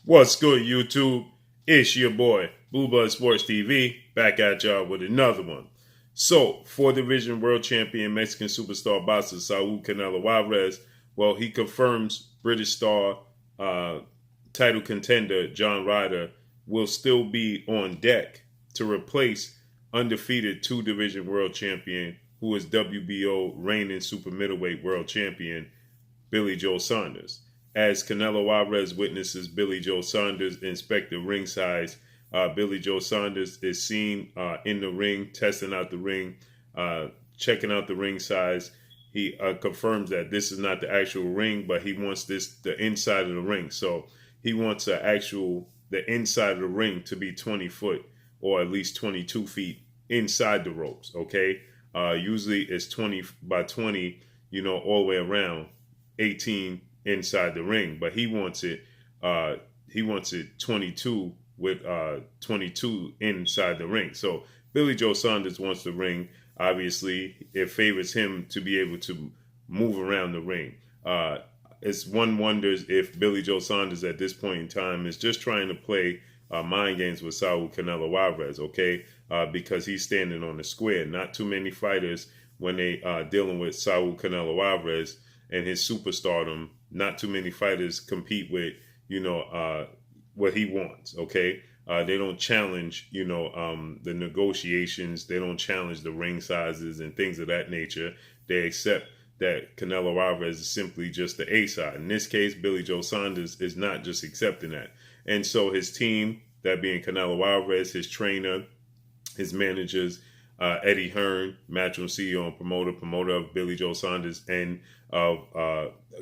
What's good, YouTube? It's your boy, Blue Blood Sports TV, back at y'all with another one. So, 4-division world champion Mexican superstar boxer Saul Canelo Alvarez, well, he confirms British star title contender John Ryder will still be on deck to replace undefeated 2-division world champion, who is WBO reigning super middleweight world champion, Billy Joe Saunders. As Canelo Alvarez witnesses Billy Joe Saunders inspect the ring size, Billy Joe Saunders is seen in the ring, testing out the ring, checking out the ring size. He confirms that this is not the actual ring, but he wants the inside of the ring. So he wants the inside of the ring to be 20 foot or at least 22 feet inside the ropes. Okay. Usually it's 20 by 20, all the way around, 18 inside the ring, but he wants it 22 with 22 inside the ring. So Billy Joe Saunders wants the ring. Obviously, it favors him to be able to move around the ring. It's one wonders if Billy Joe Saunders at this point in time is just trying to play mind games with Saul Canelo Alvarez, okay? Because he's standing on the square. Not too many fighters, when they are dealing with Saul Canelo Alvarez and his superstardom, not too many fighters compete with, what he wants, okay? They don't challenge, the negotiations. They don't challenge the ring sizes and things of that nature. They accept that Canelo Alvarez is simply just the A side. In this case, Billy Joe Saunders is not just accepting that. And so his team, that being Canelo Alvarez, his trainer, his managers, Eddie Hearn, Matchroom CEO and promoter of Billy Joe Saunders and of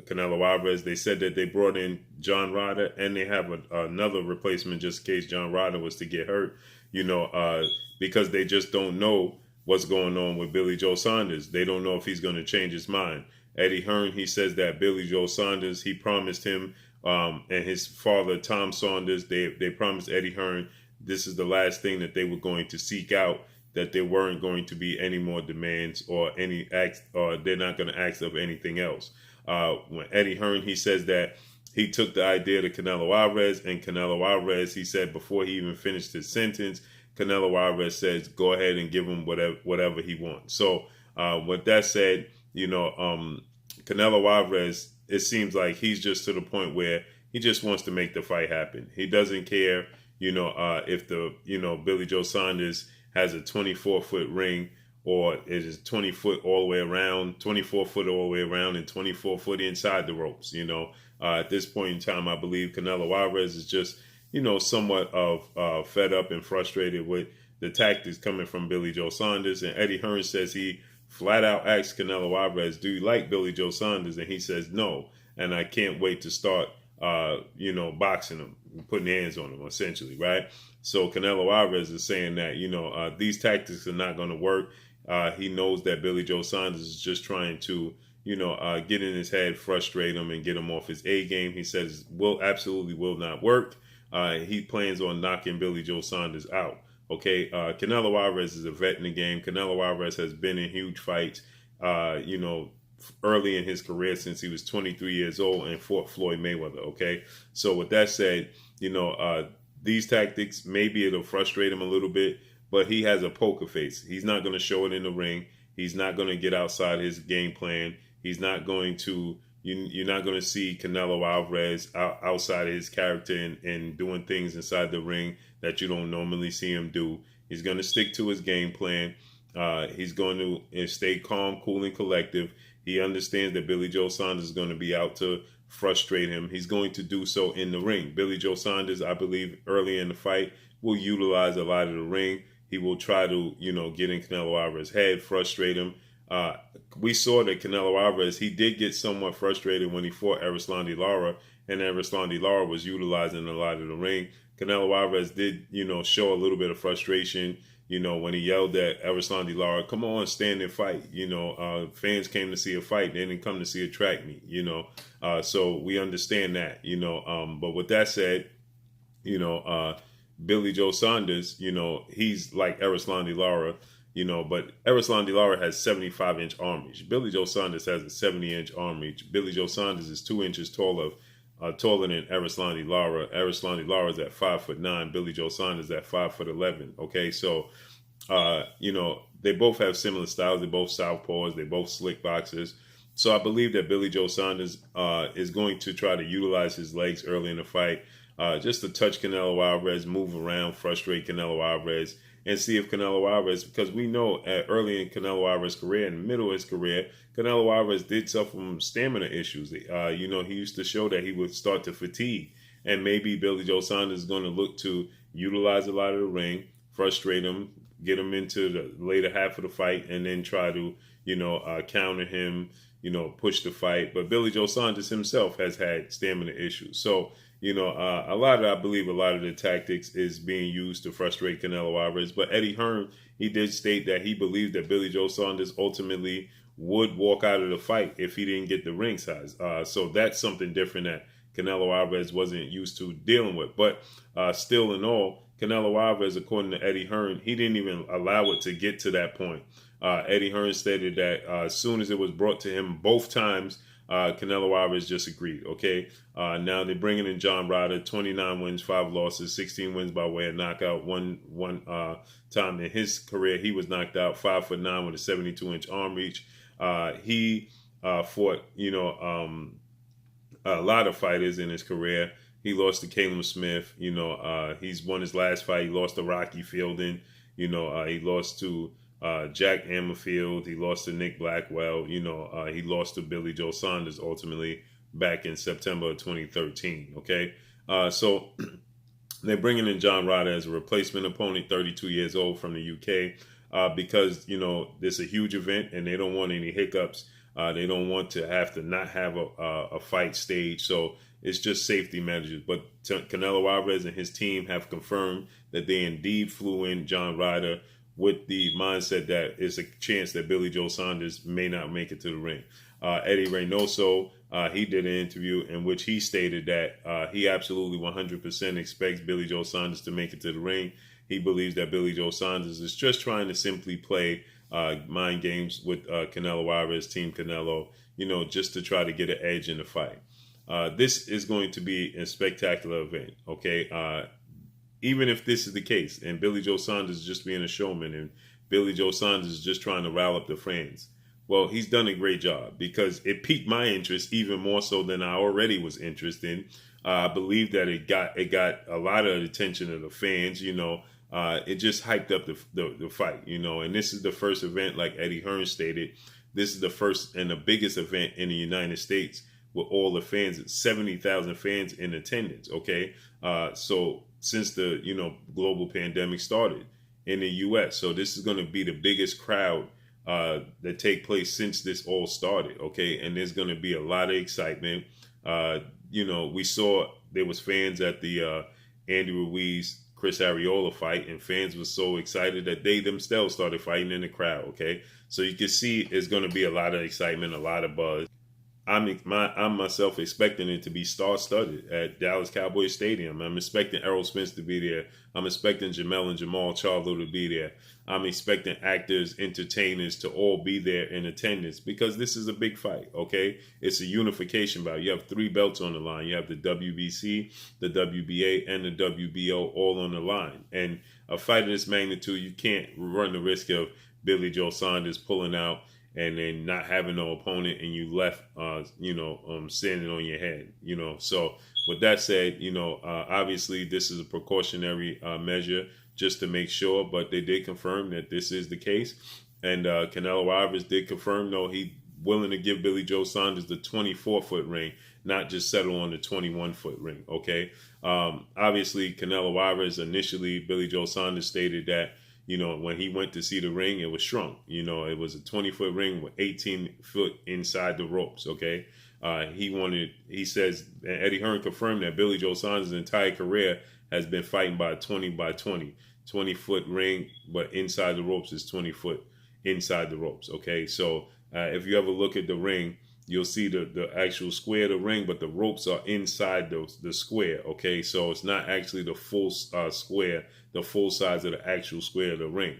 Canelo Alvarez, they said that they brought in John Ryder, and they have another replacement just in case John Ryder was to get hurt, because they just don't know what's going on with Billy Joe Saunders. They don't know if he's going to change his mind. Eddie Hearn, he says that Billy Joe Saunders, he promised him and his father, Tom Saunders, they promised Eddie Hearn this is the last thing that they were going to seek out, that there weren't going to be any more demands or any acts, or they're not going to ask of anything else. When Eddie Hearn, he says that he took the idea to Canelo Alvarez, and Canelo Alvarez, he said before he even finished his sentence, Canelo Alvarez says, go ahead and give him whatever he wants. So with that said, Canelo Alvarez, it seems like he's just to the point where he just wants to make the fight happen. He doesn't care, if Billy Joe Saunders has a 24-foot ring, or it is 20 foot all the way around, 24 foot all the way around, and 24 foot inside the ropes. At this point in time, I believe Canelo Alvarez is just, somewhat of fed up and frustrated with the tactics coming from Billy Joe Saunders. And Eddie Hearn says he flat out asked Canelo Alvarez, do you like Billy Joe Saunders? And he says no. And I can't wait to start, boxing him, putting hands on him, essentially, right? So Canelo Alvarez is saying that, these tactics are not going to work. He knows that Billy Joe Saunders is just trying to, get in his head, frustrate him, and get him off his A game. He says absolutely will not work. He plans on knocking Billy Joe Saunders out. Okay, Canelo Alvarez is a vet in the game. Canelo Alvarez has been in huge fights, early in his career since he was 23 years old and fought Floyd Mayweather. Okay, so with that said, these tactics, maybe it'll frustrate him a little bit, but he has a poker face. He's not going to show it in the ring. He's not going to get outside his game plan. He's not going to, you're not going to see Canelo Alvarez outside his character and doing things inside the ring that you don't normally see him do. He's going to stick to his game plan. He's going to stay calm, cool, and collective. He understands that Billy Joe Saunders is going to be out to frustrate him. He's going to do so in the ring. Billy Joe Saunders, I believe, early in the fight, will utilize a lot of the ring. He will try to, get in Canelo Alvarez's head, frustrate him. We saw that Canelo Alvarez, he did get somewhat frustrated when he fought Erislandy Lara, and Erislandy Lara was utilizing a lot of the ring. Canelo Alvarez did, show a little bit of frustration, when he yelled at Erislandy Lara, come on, stand and fight. Fans came to see a fight. They didn't come to see a track meet, so we understand that, but with that said, Billy Joe Saunders, he's like Erislandy Lara, but Erislandy Lara has 75-inch arm reach. Billy Joe Saunders has a 70-inch arm reach. Billy Joe Saunders is 2 inches taller taller than Arislandi Lara. Arislandi Lara is at 5'9". Billy Joe Saunders at 5'11". Okay, so they both have similar styles. They're both southpaws. They're both slick boxers. So I believe that Billy Joe Saunders is going to try to utilize his legs early in the fight, just to touch Canelo Alvarez, move around, frustrate Canelo Alvarez, and see if Canelo Alvarez, because we know early in Canelo Alvarez's career, in the middle of his career, Canelo Alvarez did suffer from stamina issues. He used to show that he would start to fatigue, and maybe Billy Joe Saunders is going to look to utilize a lot of the ring, frustrate him, get him into the later half of the fight, and then try to, counter him, push the fight. But Billy Joe Saunders himself has had stamina issues. So, I believe a lot of the tactics is being used to frustrate Canelo Alvarez. But Eddie Hearn, he did state that he believes that Billy Joe Saunders ultimately would walk out of the fight if he didn't get the ring size. So that's something different that Canelo Alvarez wasn't used to dealing with. But still in all, Canelo Alvarez, according to Eddie Hearn, he didn't even allow it to get to that point. Eddie Hearn stated that as soon as it was brought to him both times, Canelo Alvarez just agreed. Okay, now they're bringing in John Ryder, 29 wins, 5 losses, 16 wins by way of knockout. One time in his career, he was knocked out, 5'9" with a 72-inch arm reach. He fought, a lot of fighters in his career. He lost to Caleb Smith. He's won his last fight. He lost to Rocky Fielding. He lost to Jack Ammerfield. He lost to Nick Blackwell. He lost to Billy Joe Saunders ultimately back in September of 2013. Okay, so they're bringing in John Ryder as a replacement opponent, 32 years old, from the UK, because this is a huge event and they don't want any hiccups. They don't want to have to not have a fight stage. So it's just safety measures. But Canelo Alvarez and his team have confirmed that they indeed flew in John Ryder with the mindset that it's a chance that Billy Joe Saunders may not make it to the ring. Eddie Reynoso, he did an interview in which he stated that he absolutely 100% expects Billy Joe Saunders to make it to the ring. He believes that Billy Joe Saunders is just trying to simply play mind games with Canelo Alvarez, Team Canelo, just to try to get an edge in the fight. This is going to be a spectacular event, okay? Even if this is the case, and Billy Joe Saunders is just being a showman, and Billy Joe Saunders is just trying to rile up the fans, well, he's done a great job, because it piqued my interest even more so than I already was interested in. I believe that it got a lot of attention of the fans. It just hyped up the fight, and this is the first event, like Eddie Hearn stated, this is the first and the biggest event in the United States with all the fans, 70,000 fans in attendance. Okay, so since the global pandemic started in the U.S., so this is going to be the biggest crowd that take place since this all started. Okay, and there's going to be a lot of excitement. We saw there was fans at the Andy Ruiz Chris Arreola fight, and fans were so excited that they themselves started fighting in the crowd. Okay, so you can see it's going to be a lot of excitement, a lot of buzz. I'm myself expecting it to be star-studded at Dallas Cowboys Stadium. I'm expecting Errol Spence to be there. I'm expecting Jamel and Jamal Charlo to be there. I'm expecting actors, entertainers to all be there in attendance, because this is a big fight, okay? It's a unification bout. You have 3 belts on the line. You have the WBC, the WBA, and the WBO all on the line. And a fight of this magnitude, you can't run the risk of Billy Joe Saunders pulling out and then not having no opponent, and you left, standing on your head, So with that said, obviously this is a precautionary measure just to make sure, but they did confirm that this is the case. And Canelo Alvarez did confirm, he willing to give Billy Joe Saunders the 24-foot ring, not just settle on the 21-foot ring, okay? Obviously, Canelo Alvarez initially, Billy Joe Saunders stated that, when he went to see the ring, it was shrunk. It was a 20-foot ring with 18 foot inside the ropes, okay? He says, and Eddie Hearn confirmed that Billy Joe Saunders' entire career has been fighting by a 20-foot ring, but inside the ropes is 20 foot inside the ropes, okay? So if you ever look at the ring, you'll see the actual square of the ring, but the ropes are inside the square, okay? So it's not actually the full square, the full size of the actual square of the ring.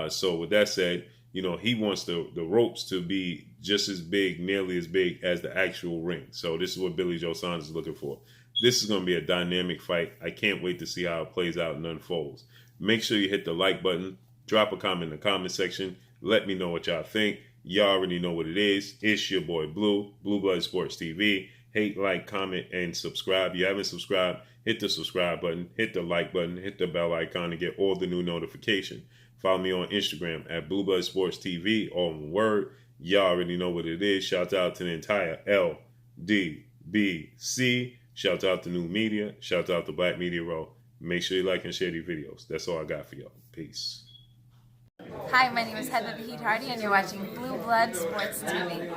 So with that said, he wants the ropes to be just as big, nearly as big as the actual ring. So this is what Billy Joe Saunders is looking for. This is going to be a dynamic fight. I can't wait to see how it plays out and unfolds. Make sure you hit the like button. Drop a comment in the comment section. Let me know what y'all think. Y'all already know what it is. It's your boy Blue, Blue Blood Sports TV. Hate, like, comment, and subscribe. If you haven't subscribed, hit the subscribe button, hit the like button, hit the bell icon to get all the new notifications. Follow me on Instagram at Blue Blood Sports TV, all one word. Y'all already know what it is. Shout out to the entire LDBC. Shout out to New Media. Shout out to Black Media Row. Make sure you like and share these videos. That's all I got for y'all. Peace. Hi, my name is Heather the Heat Hardy, and you're watching Blue Blood Sports TV.